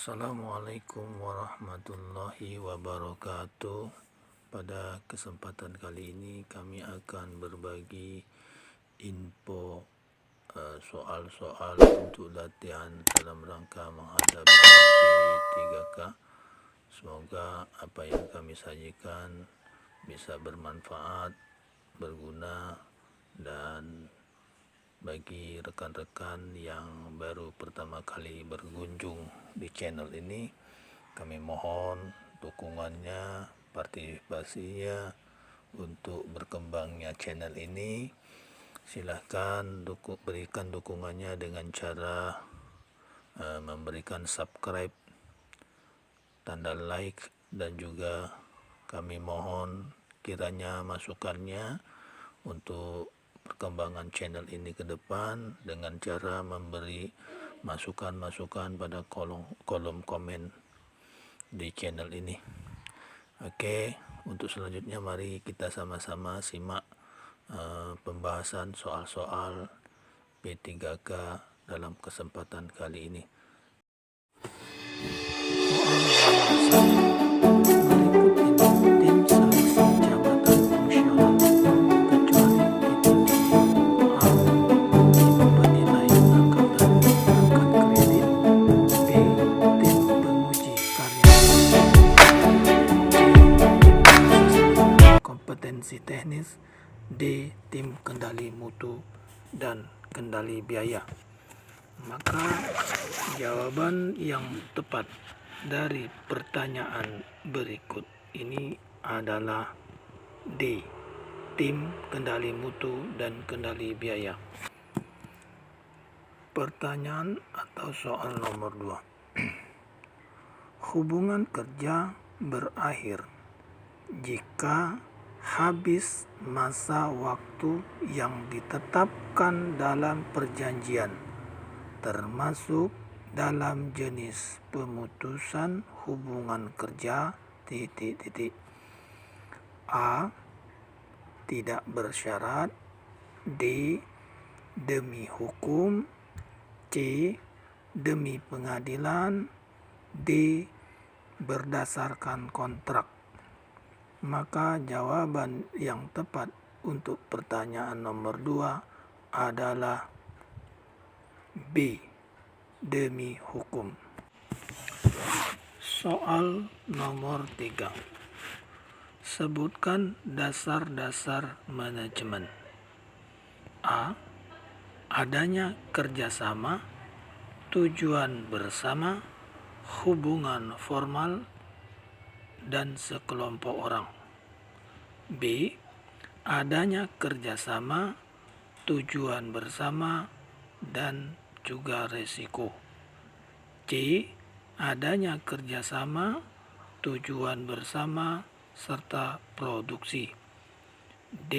Assalamualaikum warahmatullahi wabarakatuh. Pada kesempatan kali ini kami akan berbagi info soal-soal untuk latihan dalam rangka menghadapi P3K. Semoga apa yang kami sajikan bisa bermanfaat, berguna, dan bagi rekan-rekan yang baru pertama kali berkunjung di channel ini, kami mohon dukungannya, partisipasinya untuk berkembangnya channel ini. Silahkan berikan dukungannya dengan cara memberikan subscribe, tanda like, dan juga kami mohon kiranya masukannya untuk perkembangan channel ini ke depan dengan cara memberi masukan-masukan pada kolom komen di channel ini. Oke, untuk selanjutnya mari kita sama-sama simak pembahasan soal-soal P3K dalam kesempatan kali ini. Kompetensi teknis, D. Tim kendali mutu dan kendali biaya. Maka jawaban yang tepat dari pertanyaan berikut ini adalah D. Tim kendali mutu dan kendali biaya. Pertanyaan atau soal nomor 2. Hubungan kerja berakhir jika habis masa waktu yang ditetapkan dalam perjanjian, termasuk dalam jenis pemutusan hubungan kerja A. Tidak bersyarat, D. Demi hukum, C. Demi pengadilan, D. Berdasarkan kontrak. Maka jawaban yang tepat untuk pertanyaan nomor 2 adalah B. Demi hukum. Soal nomor 3. Sebutkan dasar-dasar manajemen. A. Adanya kerjasama, tujuan bersama, hubungan formal, dan sekelompok orang. B. Adanya kerjasama, tujuan bersama, dan juga resiko. C. Adanya kerjasama, tujuan bersama, serta produksi. D.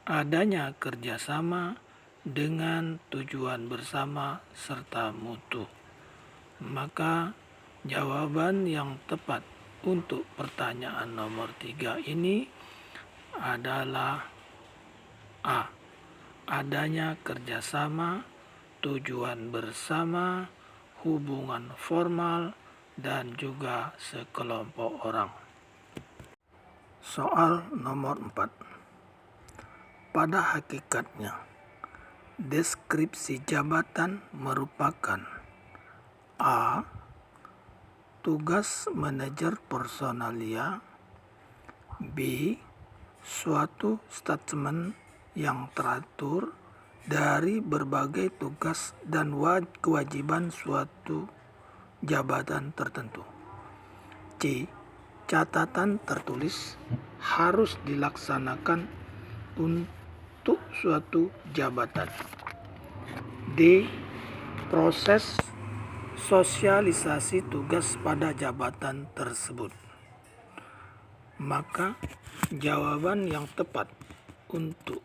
Adanya kerjasama dengan tujuan bersama serta mutu. Maka jawaban yang tepat untuk pertanyaan nomor 3 ini adalah A. Adanya kerjasama, tujuan bersama, hubungan formal, dan juga sekelompok orang. Soal nomor 4. Pada hakikatnya, deskripsi jabatan merupakan A. Tugas manajer personalia, B. Suatu statement yang teratur dari berbagai tugas dan kewajiban suatu jabatan tertentu, C. Catatan tertulis harus dilaksanakan untuk suatu jabatan, D. Proses sosialisasi tugas pada jabatan tersebut. Maka jawaban yang tepat untuk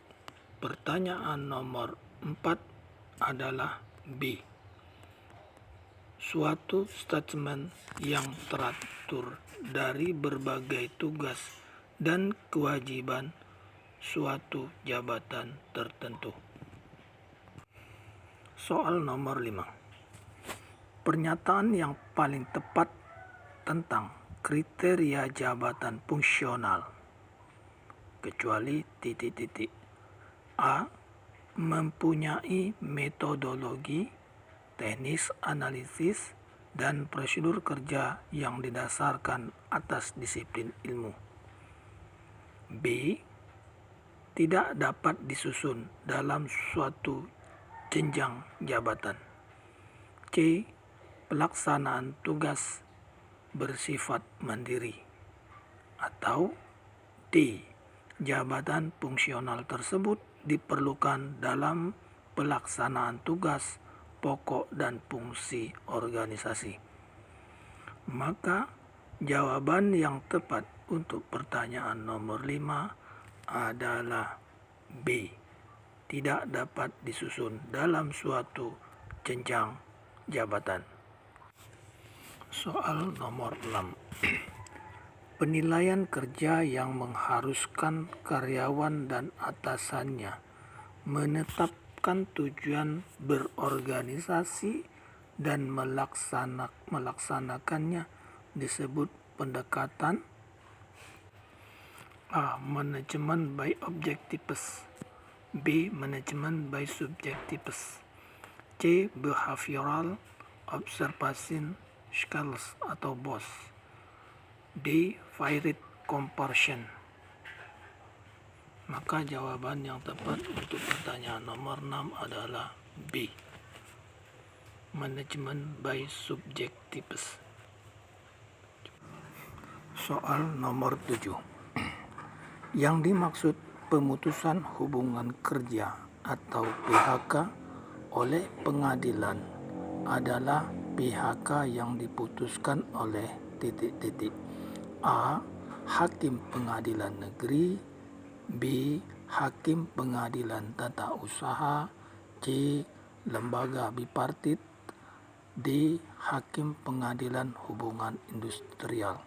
pertanyaan nomor 4 adalah B. Suatu statement yang teratur dari berbagai tugas dan kewajiban suatu jabatan tertentu. Soal nomor 5. Pernyataan yang paling tepat tentang kriteria jabatan fungsional, kecuali A. Mempunyai metodologi, teknis analisis, dan prosedur kerja yang didasarkan atas disiplin ilmu. B. Tidak dapat disusun dalam suatu jenjang jabatan. C. Pelaksanaan tugas bersifat mandiri. Atau D. Jabatan fungsional tersebut diperlukan dalam pelaksanaan tugas pokok dan fungsi organisasi. Maka jawaban yang tepat untuk pertanyaan nomor 5 adalah B. Tidak dapat disusun dalam suatu jenjang jabatan. Soal nomor 6. Penilaian kerja yang mengharuskan karyawan dan atasannya menetapkan tujuan berorganisasi dan melaksanakannya disebut pendekatan A. Manajemen by objectives, B. Manajemen by subjectives, C. Behavioral observation skills atau BOS, D. Varied comparison. Maka jawaban yang tepat untuk pertanyaan nomor 6 adalah B. Manajemen by subjectives. Soal nomor 7. Yang dimaksud pemutusan hubungan kerja atau PHK oleh pengadilan adalah PHK yang diputuskan oleh A. Hakim pengadilan negeri, B. Hakim pengadilan tata usaha, C. Lembaga bipartit, D. Hakim pengadilan hubungan industrial.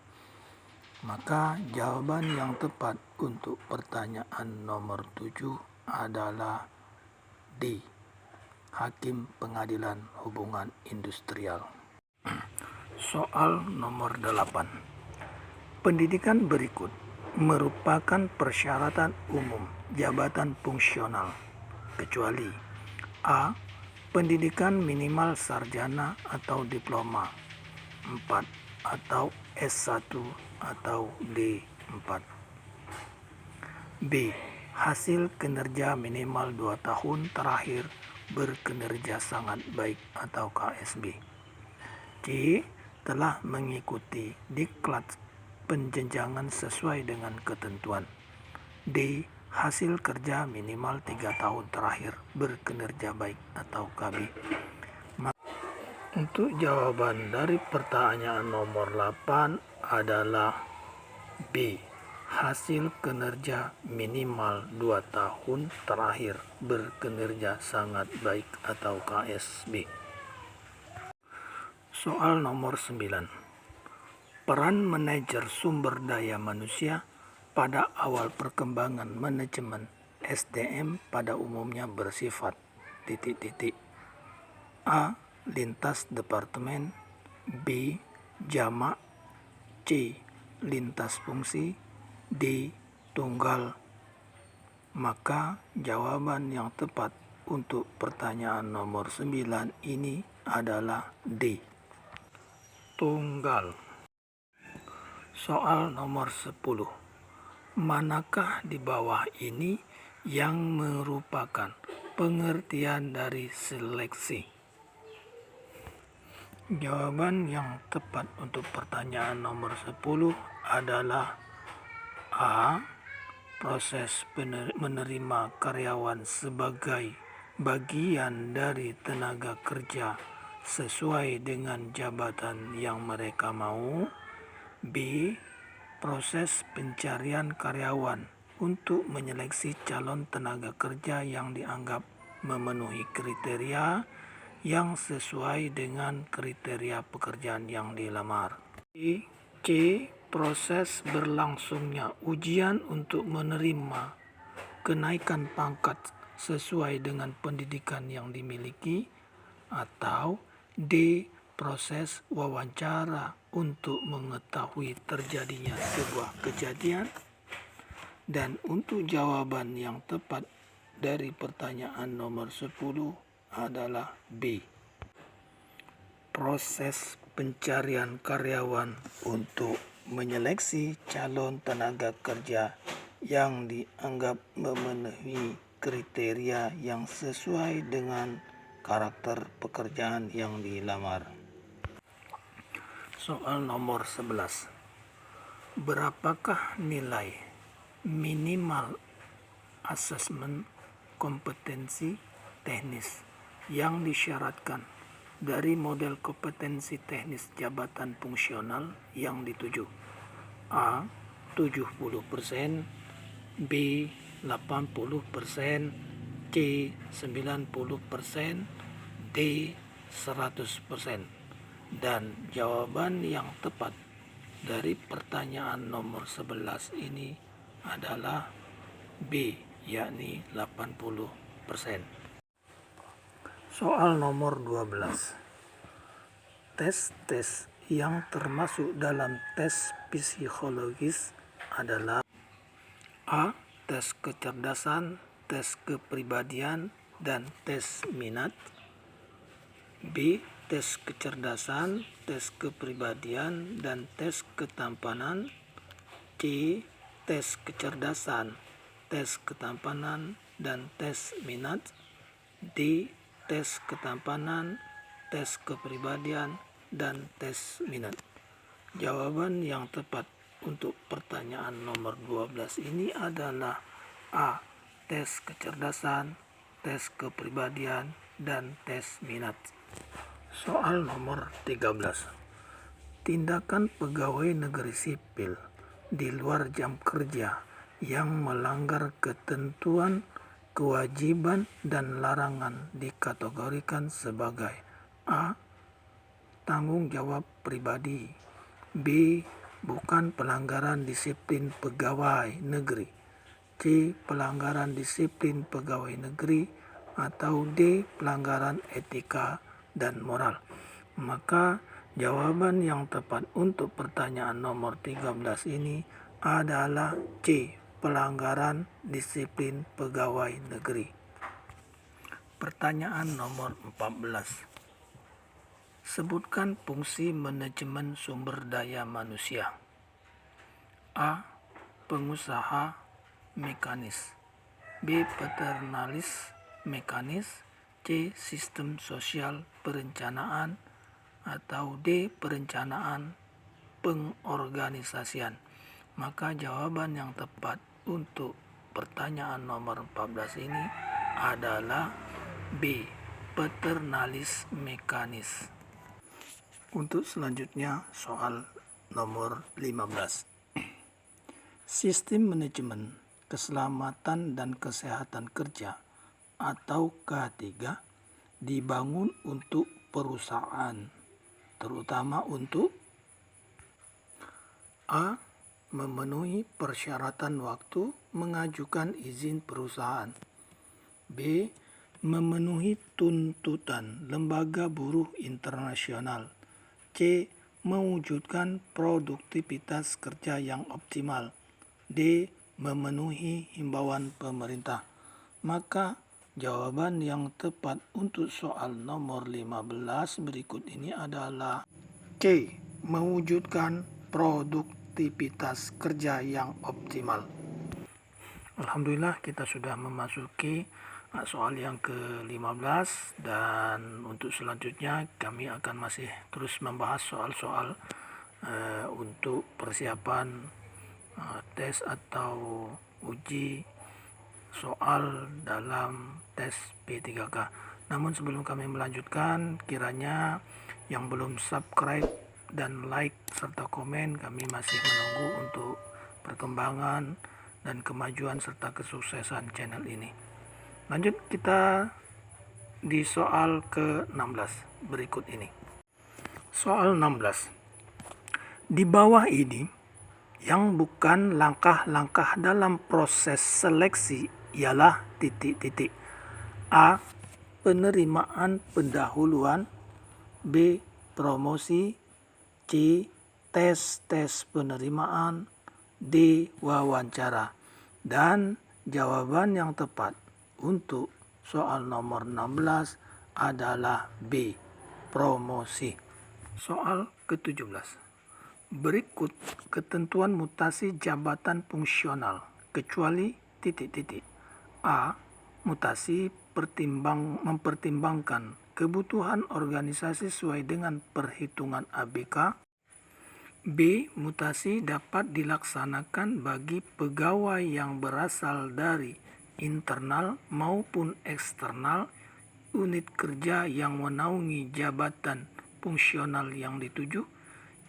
Maka jawaban yang tepat untuk pertanyaan nomor 7 adalah D. Hakim pengadilan hubungan industrial. Soal nomor 8. Pendidikan berikut merupakan persyaratan umum jabatan fungsional, kecuali A. Pendidikan minimal sarjana atau diploma 4 atau S1 atau D4, B. Hasil kinerja minimal 2 tahun terakhir berkinerja sangat baik atau KSB, C. Telah mengikuti diklat penjenjangan sesuai dengan ketentuan, D. Hasil kerja minimal 3 tahun terakhir berkinerja baik atau KB. Untuk jawaban dari pertanyaan nomor 8 adalah B. Hasil kinerja minimal 2 tahun terakhir berkinerja sangat baik atau KSB. Soal nomor 9. Peran manajer sumber daya manusia pada awal perkembangan manajemen SDM pada umumnya bersifat A. Lintas departemen, B. Jamak, C. Lintas fungsi, D. Tunggal. Maka jawaban yang tepat untuk pertanyaan nomor 9 ini adalah D. Tunggal. Soal nomor 10. Manakah di bawah ini yang merupakan pengertian dari seleksi? Jawaban yang tepat untuk pertanyaan nomor 10 adalah A. Proses menerima karyawan sebagai bagian dari tenaga kerja sesuai dengan jabatan yang mereka mau. B. Proses pencarian karyawan untuk menyeleksi calon tenaga kerja yang dianggap memenuhi kriteria yang sesuai dengan kriteria pekerjaan yang dilamar. C. Proses berlangsungnya ujian untuk menerima kenaikan pangkat sesuai dengan pendidikan yang dimiliki. Atau D. proses wawancara untuk mengetahui terjadinya sebuah kejadian. Dan untuk jawaban yang tepat dari pertanyaan nomor 10 adalah B. Proses pencarian karyawan untuk menyeleksi calon tenaga kerja yang dianggap memenuhi kriteria yang sesuai dengan karakter pekerjaan yang dilamar. Soal nomor 11. Berapakah nilai minimal asesmen kompetensi teknis yang disyaratkan dari model kompetensi teknis jabatan fungsional yang dituju? A. 70%, B. 80%, C. 90%, D. 100%. Dan jawaban yang tepat dari pertanyaan nomor 11 ini adalah B, yakni 80%. Soal nomor 12. Tes-tes yang termasuk dalam tes psikologis adalah A. Tes kecerdasan, tes kepribadian, dan tes minat. B. Tes kecerdasan, tes kepribadian, dan tes ketampanan. C. Tes kecerdasan, tes ketampanan, dan tes minat. D. Tes ketampanan, tes kepribadian, dan tes minat. Jawaban yang tepat untuk pertanyaan nomor 12 ini adalah A. Tes kecerdasan, tes kepribadian, dan tes minat. Soal nomor 13. Tindakan pegawai negeri sipil di luar jam kerja yang melanggar ketentuan, kewajiban, dan larangan dikategorikan sebagai A. Tanggung jawab pribadi, B. Bukan pelanggaran disiplin pegawai negeri, C. Pelanggaran disiplin pegawai negeri, atau D. Pelanggaran etika dan moral. Maka jawaban yang tepat untuk pertanyaan nomor 13 ini adalah C. Pelanggaran disiplin pegawai negeri. Pertanyaan nomor 14. Sebutkan fungsi manajemen sumber daya manusia. A. Pengusaha mekanis, B. Paternalis mekanis, C. Sistem sosial perencanaan, atau D. Perencanaan pengorganisasian. Maka jawaban yang tepat untuk pertanyaan nomor 14 ini adalah B. Paternalis mekanis. Untuk selanjutnya soal nomor 15. Sistem manajemen keselamatan dan kesehatan kerja atau K3 dibangun untuk perusahaan, terutama untuk A. Memenuhi persyaratan waktu mengajukan izin perusahaan, B. Memenuhi tuntutan lembaga buruh internasional, C. Mewujudkan produktivitas kerja yang optimal, D. Memenuhi himbauan pemerintah. Maka jawaban yang tepat untuk soal nomor 15 berikut ini adalah C. Mewujudkan produktivitas kerja yang optimal. Alhamdulillah kita sudah memasuki soal yang ke-15, dan untuk selanjutnya kami akan masih terus membahas soal-soal untuk persiapan tes atau uji soal dalam tes P3K. Namun sebelum kami melanjutkan, kiranya yang belum subscribe dan like serta komen, kami masih menunggu untuk perkembangan dan kemajuan serta kesuksesan channel ini. Lanjut kita di soal ke-16 berikut ini. Soal 16. Di bawah ini, yang bukan langkah-langkah dalam proses seleksi ialah A. Penerimaan pendahuluan, B. promosi, C. tes penerimaan, D. wawancara. Dan jawaban yang tepat untuk soal nomor 16 adalah B. promosi. Soal ke-17. Berikut ketentuan mutasi jabatan fungsional kecuali A. Mutasi mempertimbangkan kebutuhan organisasi sesuai dengan perhitungan ABK. B. Mutasi dapat dilaksanakan bagi pegawai yang berasal dari internal maupun eksternal unit kerja yang menaungi jabatan fungsional yang dituju.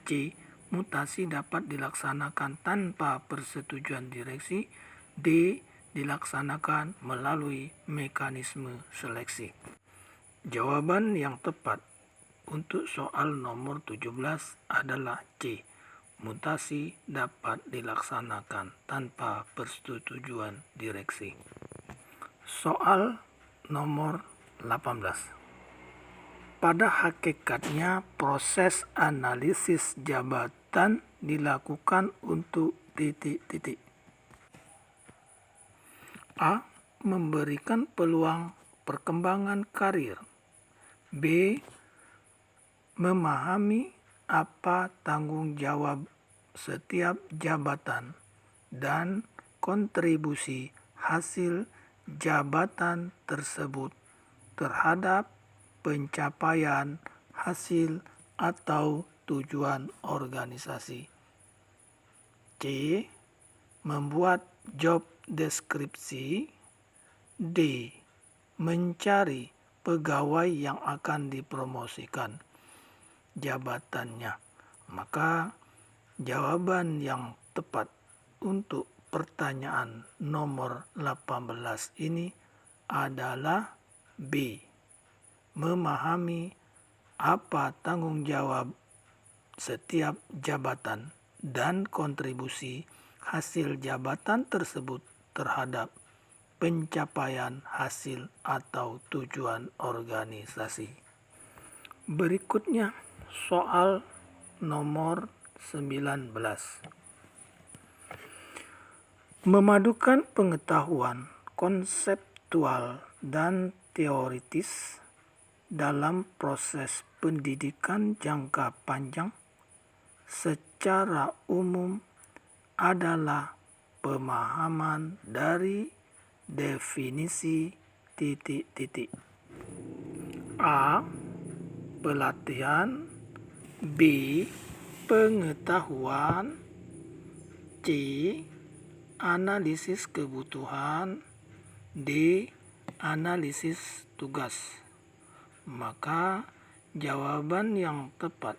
C. Mutasi dapat dilaksanakan tanpa persetujuan direksi. D. Dilaksanakan melalui mekanisme seleksi. Jawaban yang tepat untuk soal nomor 17 adalah C. Mutasi dapat dilaksanakan tanpa persetujuan direksi. Soal nomor 18. Pada hakikatnya, proses analisis jabatan dilakukan untuk A. Memberikan peluang perkembangan karir. B. Memahami apa tanggung jawab setiap jabatan dan kontribusi hasil jabatan tersebut terhadap pencapaian hasil atau tujuan organisasi. C. Membuat job deskripsi. D. Mencari pegawai yang akan dipromosikan jabatannya. Maka jawaban yang tepat untuk pertanyaan nomor 18 ini adalah B. Memahami apa tanggung jawab setiap jabatan dan kontribusi hasil jabatan tersebut terhadap pencapaian hasil atau tujuan organisasi. Berikutnya soal nomor 19. Memadukan pengetahuan konseptual dan teoritis dalam proses pendidikan jangka panjang secara umum adalah pemahaman dari definisi A. Pelatihan. B. Pengetahuan. C. Analisis kebutuhan. D. Analisis tugas. Maka jawaban yang tepat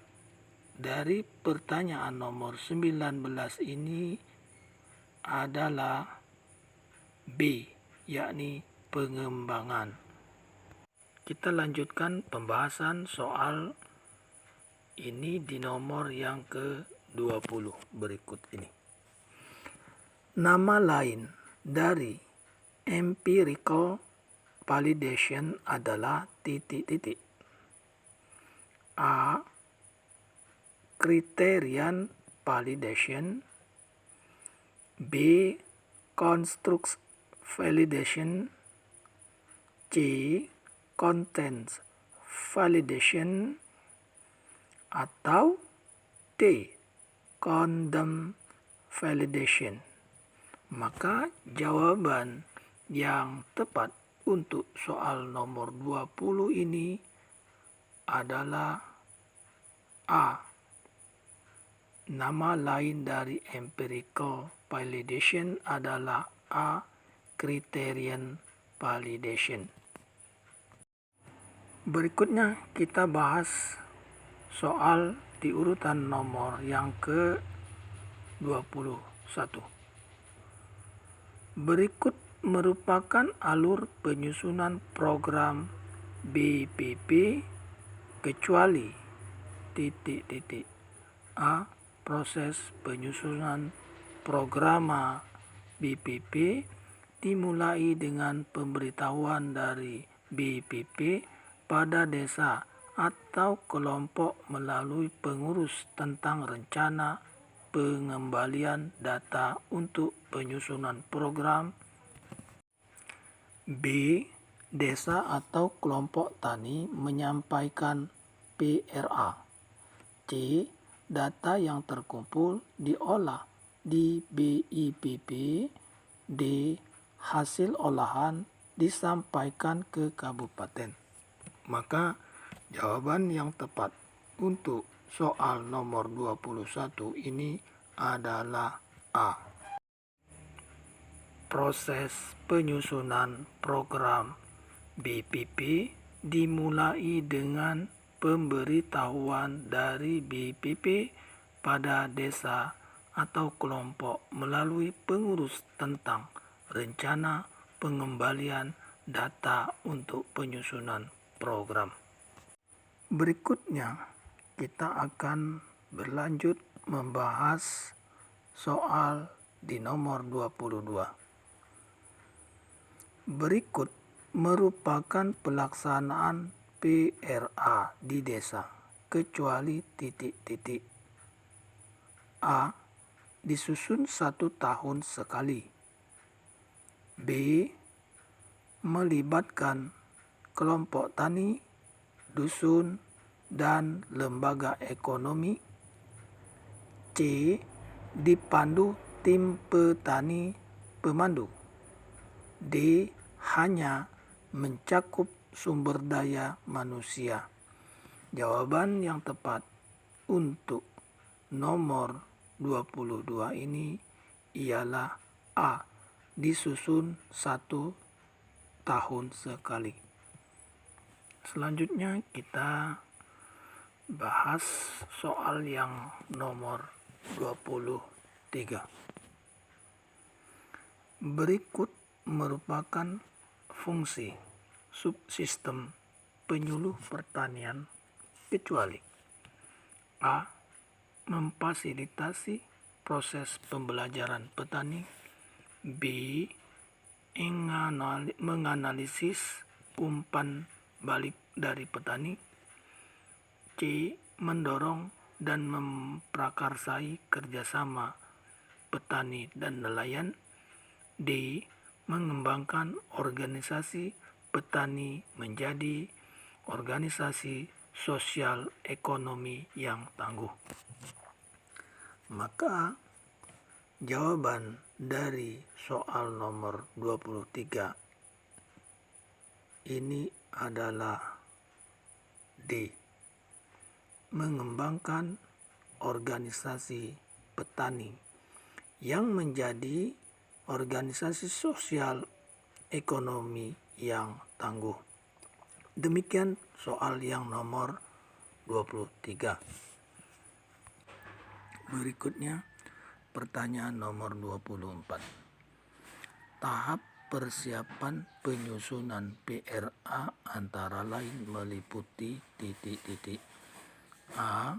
dari pertanyaan nomor 19 ini adalah B, yakni pengembangan. Kita lanjutkan pembahasan soal ini di nomor yang ke-20 berikut ini. Nama lain dari empirical validation adalah A. Criterion validation. B. Construct validation. C. Contents validation. Atau D. Condom validation. Maka jawaban yang tepat untuk soal nomor 20 ini adalah A. Nama lain dari empirical validation adalah A. Criterion validation. Berikutnya kita bahas soal di urutan nomor yang ke-21. Berikut merupakan alur penyusunan program BPP kecuali A. Proses penyusunan programa BPP dimulai dengan pemberitahuan dari BPP pada desa atau kelompok melalui pengurus tentang rencana pengembalian data untuk penyusunan program. B. Desa atau kelompok tani menyampaikan PRA. C. Data yang terkumpul diolah di BIPP. D. Hasil olahan disampaikan ke kabupaten. Maka jawaban yang tepat untuk soal nomor 21 ini adalah A. Proses penyusunan program BPP dimulai dengan pemberitahuan dari BPP pada desa atau kelompok melalui pengurus tentang rencana pengembalian data untuk penyusunan program. Berikutnya, kita akan berlanjut membahas soal di nomor 22. Berikut merupakan pelaksanaan PRA di desa, kecuali titik-titik. A. Disusun 1 tahun sekali. B. Melibatkan kelompok tani, dusun, dan lembaga ekonomi. C. Dipandu tim petani pemandu. D. Hanya mencakup sumber daya manusia. Jawaban yang tepat untuk nomor 22 ini ialah A. Disusun 1 tahun sekali. Selanjutnya kita bahas soal yang nomor 23. Berikut merupakan fungsi subsistem penyuluh pertanian, kecuali A. Memfasilitasi proses pembelajaran petani. B. Menganalisis umpan balik dari petani. C. Mendorong dan memprakarsai kerjasama petani dan nelayan. D. Mengembangkan organisasi petani menjadi organisasi sosial ekonomi yang tangguh. Maka jawaban dari soal nomor 23 ini adalah D. Mengembangkan organisasi petani yang menjadi organisasi sosial ekonomi yang tangguh. Demikian soal yang nomor 23. Berikutnya pertanyaan nomor 24. Tahap persiapan penyusunan PRA antara lain meliputi titik-titik. A.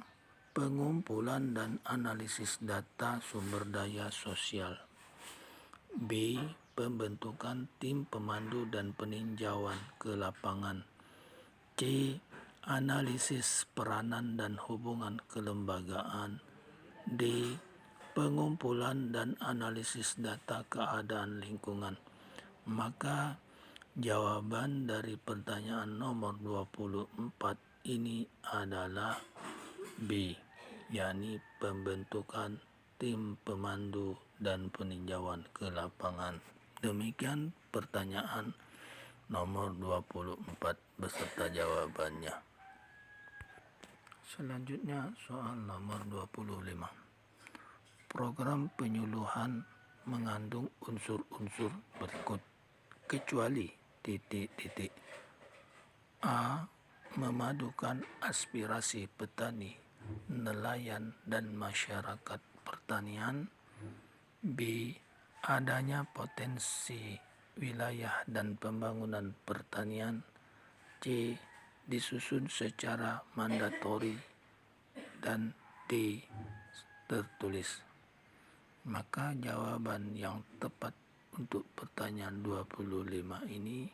Pengumpulan dan analisis data sumber daya sosial. B. Pembentukan tim pemandu dan peninjauan ke lapangan. C. Analisis peranan dan hubungan kelembagaan. D. Pengumpulan dan analisis data keadaan lingkungan. Maka jawaban dari pertanyaan nomor 24 ini adalah B, yakni pembentukan tim pemandu dan peninjauan ke lapangan. Demikian pertanyaan nomor 24 beserta jawabannya. Selanjutnya soal nomor 25. Program penyuluhan mengandung unsur-unsur berikut, kecuali titik-titik. A. Memadukan aspirasi petani, nelayan, dan masyarakat pertanian. B. Adanya potensi wilayah dan pembangunan pertanian. C. Disusun secara mandatori. Dan D. Tertulis. Maka jawaban yang tepat untuk pertanyaan 25 ini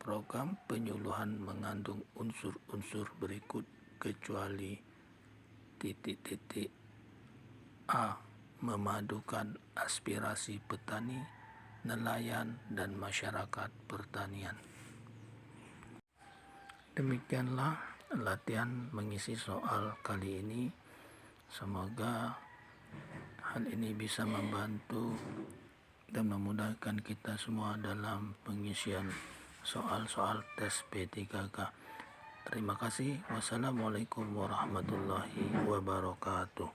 Program penyuluhan mengandung unsur-unsur berikut kecuali A. Memadukan aspirasi petani, nelayan, dan masyarakat pertanian. Demikianlah latihan mengisi soal kali ini. Semoga hal ini bisa membantu dan memudahkan kita semua dalam pengisian soal-soal tes P3K. Terima kasih. Wassalamualaikum warahmatullahi wabarakatuh.